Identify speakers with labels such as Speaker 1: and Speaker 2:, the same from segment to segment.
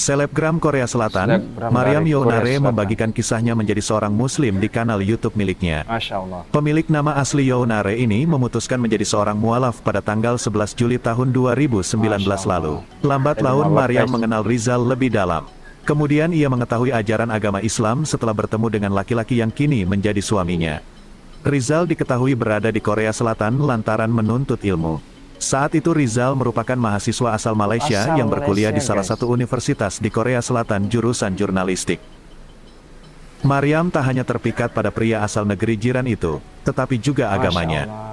Speaker 1: Selebgram Korea Selatan,
Speaker 2: Selebgram
Speaker 1: Mariam
Speaker 2: dari Korea
Speaker 1: Yoonare
Speaker 2: Selatan.
Speaker 1: membagikan kisahnya menjadi seorang muslim di kanal YouTube miliknya.
Speaker 2: Masya Allah.
Speaker 1: Pemilik nama asli Yoonare ini memutuskan menjadi seorang mualaf pada tanggal 11 Juli tahun 2019 lalu. Lambat
Speaker 2: Jadi
Speaker 1: laun
Speaker 2: mualaf,
Speaker 1: Mariam
Speaker 2: guys.
Speaker 1: mengenal Rizal lebih dalam. Kemudian ia mengetahui ajaran agama Islam setelah bertemu dengan laki-laki yang kini menjadi suaminya. Rizal diketahui berada di Korea Selatan lantaran menuntut ilmu. Saat itu Rizal merupakan mahasiswa asal Malaysia yang berkuliah di salah satu universitas di Korea Selatan jurusan jurnalistik. Mariam tak hanya terpikat pada pria asal negeri jiran itu, tetapi juga agamanya.
Speaker 2: Masya Allah.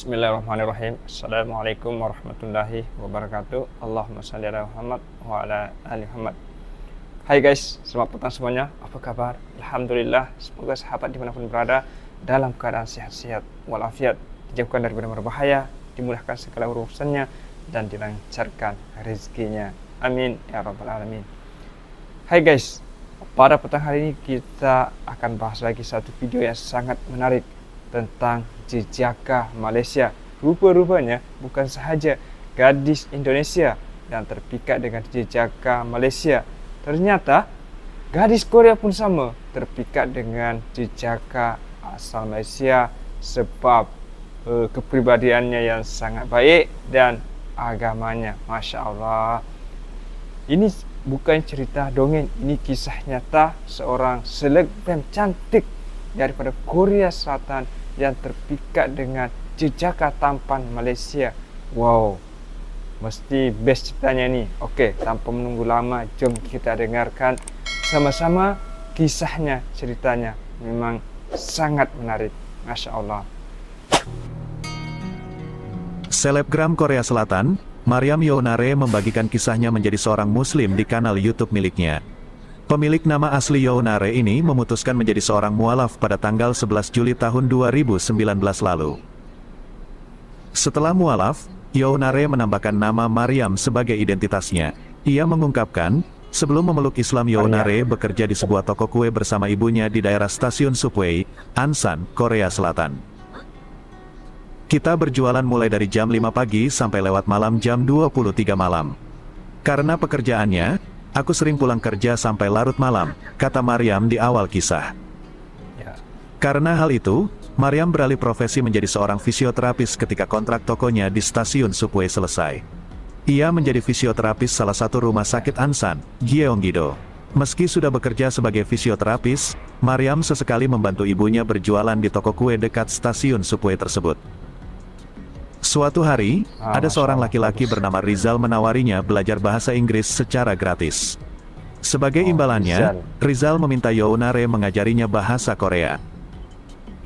Speaker 2: Bismillahirrahmanirrahim. Assalamualaikum warahmatullahi wabarakatuh. Allahumma shalli ala Muhammad wa ala ali Muhammad. Hai guys, selamat petang semuanya. Apa kabar? Alhamdulillah. Semoga sahabat dimanapun berada dalam keadaan sehat-sehat walafiat, dijauhkan dari benar bahaya, dimudahkan segala urusannya, dan dilancarkan rezekinya. Amin ya rabbal alamin. Hai guys, pada petang hari ini kita akan bahas lagi satu video yang sangat menarik tentang jejaka Malaysia. Rupa-rupanya bukan sahaja gadis Indonesia yang terpikat dengan jejaka Malaysia. Ternyata gadis Korea pun sama terpikat dengan jejaka asal Malaysia sebab kepribadiannya yang sangat baik dan agamanya. Masya Allah. Ini bukan cerita dongeng, ini kisah nyata seorang selebgram cantik daripada Korea Selatan yang terpikat dengan jejaka tampan Malaysia. Wow, mesti best ceritanya ni. Okey, tanpa menunggu lama, jom kita dengarkan sama-sama kisahnya, ceritanya. Memang sangat menarik. Masya Allah.
Speaker 1: Selebgram Korea Selatan, Mariam Yoonare membagikan kisahnya menjadi seorang muslim di kanal YouTube miliknya. Pemilik nama asli Yoonare ini memutuskan menjadi seorang mualaf pada tanggal 11 Juli tahun 2019 lalu. Setelah mualaf, Yoonare menambahkan nama Mariam sebagai identitasnya. Ia mengungkapkan, sebelum memeluk Islam Yoonare bekerja di sebuah toko kue bersama ibunya di daerah stasiun subway, Ansan, Korea Selatan. Kita berjualan mulai dari jam 5 pagi sampai lewat malam jam 23 malam. Karena pekerjaannya, aku sering pulang kerja sampai larut malam, kata Mariam di awal kisah. Karena hal itu, Mariam beralih profesi menjadi seorang fisioterapis ketika kontrak tokonya di stasiun subway selesai. Ia menjadi fisioterapis salah satu rumah sakit Ansan, Gyeonggi-do. Meski sudah bekerja sebagai fisioterapis, Mariam sesekali membantu ibunya berjualan di toko kue dekat stasiun subway tersebut. Suatu hari, ada seorang laki-laki bernama Rizal menawarinya belajar bahasa Inggris secara gratis. Sebagai imbalannya, Rizal meminta Yoonare mengajarinya bahasa Korea.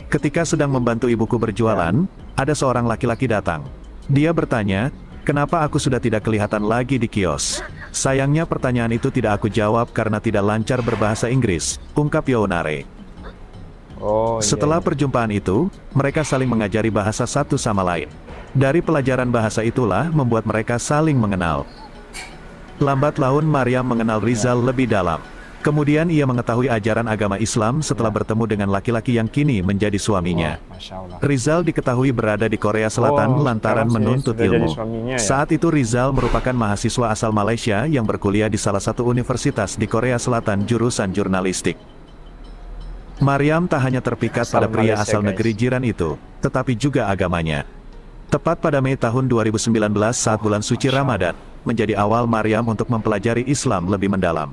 Speaker 1: Ketika sedang membantu ibuku berjualan, ada seorang laki-laki datang. Dia bertanya, "Kenapa aku sudah tidak kelihatan lagi di kios?" Sayangnya pertanyaan itu tidak aku jawab karena tidak lancar berbahasa Inggris, ungkap Yoonare. Setelah perjumpaan itu, mereka saling mengajari bahasa satu sama lain. Dari pelajaran bahasa itulah membuat mereka saling mengenal. Lambat laun Mariam mengenal Rizal lebih dalam. Kemudian ia mengetahui ajaran agama Islam setelah bertemu dengan laki-laki yang kini menjadi suaminya. Rizal diketahui berada di Korea Selatan lantaran menuntut ilmu. Saat itu Rizal merupakan mahasiswa asal Malaysia yang berkuliah di salah satu universitas di Korea Selatan jurusan jurnalistik. Mariam tak hanya terpikat pada pria asal negeri jiran itu, tetapi juga agamanya. Tepat pada Mei tahun 2019 saat bulan suci Ramadan, menjadi awal Mariam untuk mempelajari Islam lebih mendalam.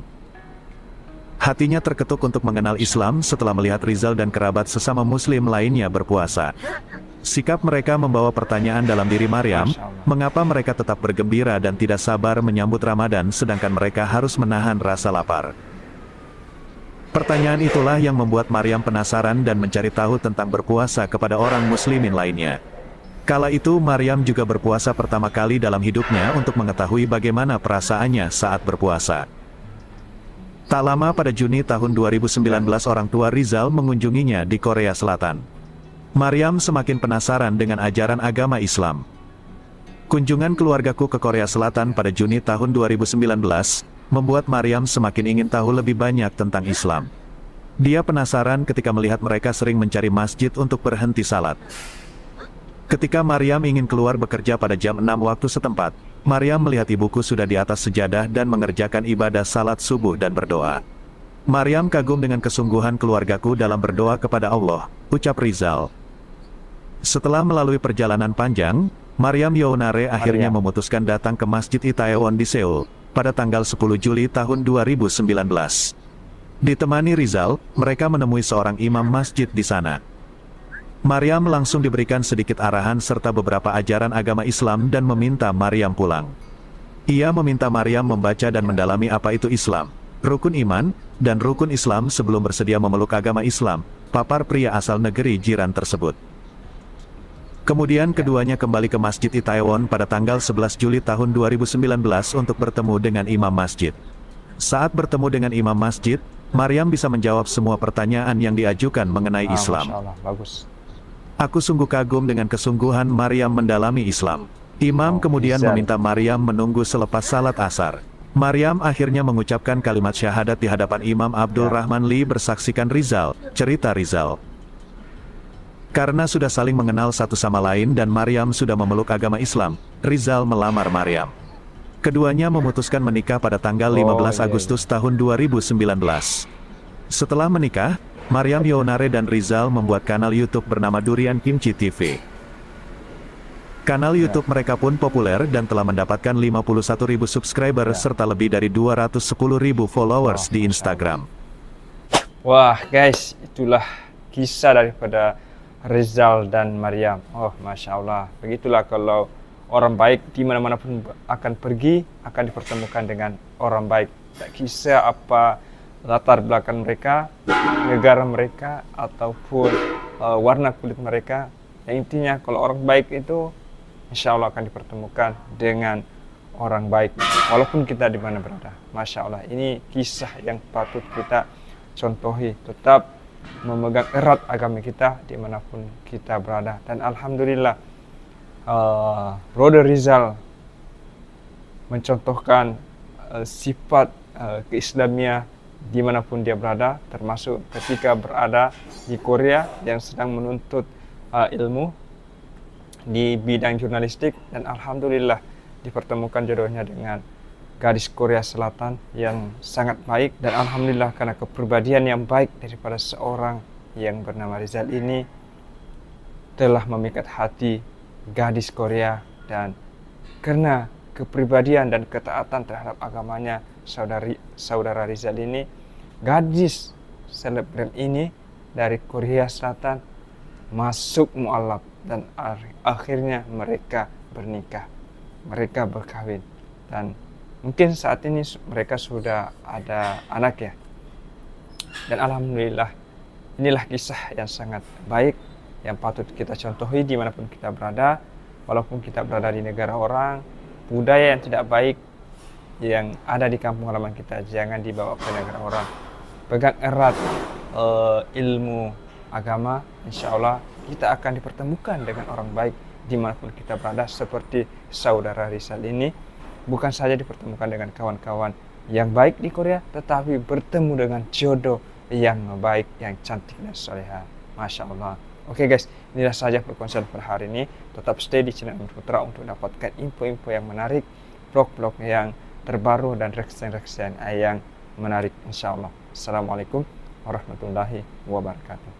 Speaker 1: Hatinya terketuk untuk mengenal Islam setelah melihat Rizal dan kerabat sesama muslim lainnya berpuasa. Sikap mereka membawa pertanyaan dalam diri Mariam, mengapa mereka tetap bergembira dan tidak sabar menyambut Ramadan sedangkan mereka harus menahan rasa lapar. Pertanyaan itulah yang membuat Mariam penasaran dan mencari tahu tentang berpuasa kepada orang muslimin lainnya. Kala itu Mariam juga berpuasa pertama kali dalam hidupnya untuk mengetahui bagaimana perasaannya saat berpuasa. Tak lama pada Juni tahun 2019 orang tua Rizal mengunjunginya di Korea Selatan. Mariam semakin penasaran dengan ajaran agama Islam. Kunjungan keluargaku ke Korea Selatan pada Juni tahun 2019, membuat Maryam semakin ingin tahu lebih banyak tentang Islam. Dia penasaran ketika melihat mereka sering mencari masjid untuk berhenti salat. Ketika Maryam ingin keluar bekerja pada jam 6 waktu setempat, Maryam melihat ibuku sudah di atas sejadah dan mengerjakan ibadah salat subuh dan berdoa. Maryam kagum dengan kesungguhan keluargaku dalam berdoa kepada Allah, ucap Rizal. Setelah melalui perjalanan panjang, Maryam Younare akhirnya memutuskan datang ke Masjid Itaewon di Seoul pada tanggal 10 Juli tahun 2019. Ditemani Rizal, mereka menemui seorang imam masjid di sana. Maryam langsung diberikan sedikit arahan serta beberapa ajaran agama Islam dan meminta Maryam pulang. Ia meminta Maryam membaca dan mendalami apa itu Islam, rukun iman, dan rukun Islam sebelum bersedia memeluk agama Islam, papar pria asal negeri jiran tersebut. Kemudian keduanya kembali ke Masjid Itaewon pada tanggal 11 Juli tahun 2019 untuk bertemu dengan imam masjid. Saat bertemu dengan imam masjid, Maryam bisa menjawab semua pertanyaan yang diajukan mengenai Islam.
Speaker 2: Masya Allah, bagus.
Speaker 1: Aku sungguh kagum dengan kesungguhan Maryam mendalami Islam. Imam kemudian meminta Maryam menunggu selepas salat asar. Maryam akhirnya mengucapkan kalimat syahadat di hadapan Imam Abdul Rahman Lee bersaksikan Rizal, cerita Rizal. Karena sudah saling mengenal satu sama lain dan Maryam sudah memeluk agama Islam, Rizal melamar Maryam. Keduanya memutuskan menikah pada tanggal 15 Agustus tahun 2019. Setelah menikah, Maryam Younare dan Rizal membuat kanal YouTube bernama Durian Kimchi TV. Kanal YouTube mereka pun populer dan telah mendapatkan 51.000 subscriber serta lebih dari 210.000 followers di Instagram.
Speaker 2: Wah guys, itulah kisah daripada Rizal dan Maryam. Oh Masya Allah, begitulah kalau orang baik di mana-mana pun akan pergi, akan dipertemukan dengan orang baik. Tak kisah apa latar belakang mereka, negara mereka, ataupun warna kulit mereka. Yang intinya kalau orang baik itu insya Allah akan dipertemukan dengan orang baik, walaupun kita di mana berada. Masya Allah, ini kisah yang patut kita contohi. Tetap memegang erat agama kita dimanapun kita berada. Dan Alhamdulillah, Brother Rizal mencontohkan sifat keislamiah dimanapun dia berada, termasuk ketika berada di Korea yang sedang menuntut ilmu di bidang jurnalistik, dan Alhamdulillah dipertemukan jodohnya dengan gadis Korea Selatan yang sangat baik. Dan Alhamdulillah karena kepribadian yang baik daripada seorang yang bernama Rizal ini telah memikat hati gadis Korea, dan karena kepribadian dan ketaatan terhadap agamanya saudara Rizal ini, gadis selebgram ini dari Korea Selatan masuk mu'alaf, dan akhirnya mereka bernikah, mereka berkahwin, dan mungkin saat ini mereka sudah ada anak ya. Dan Alhamdulillah, inilah kisah yang sangat baik yang patut kita contohi dimanapun kita berada. Walaupun kita berada di negara orang, budaya yang tidak baik yang ada di kampung halaman kita jangan dibawa ke negara orang. Pegang erat ilmu agama, insya Allah kita akan dipertemukan dengan orang baik dimanapun kita berada. Seperti saudara Rizal ini, bukan saja dipertemukan dengan kawan-kawan yang baik di Korea, tetapi bertemu dengan jodoh yang baik, yang cantik dan soleha. Masya Allah. Oke guys, inilah saja perkongsian per hari ini. Tetap stay di channel Putra untuk dapatkan info-info yang menarik, vlog-vlog yang terbaru, dan reaction-reaction yang menarik insya Allah. Assalamualaikum warahmatullahi wabarakatuh.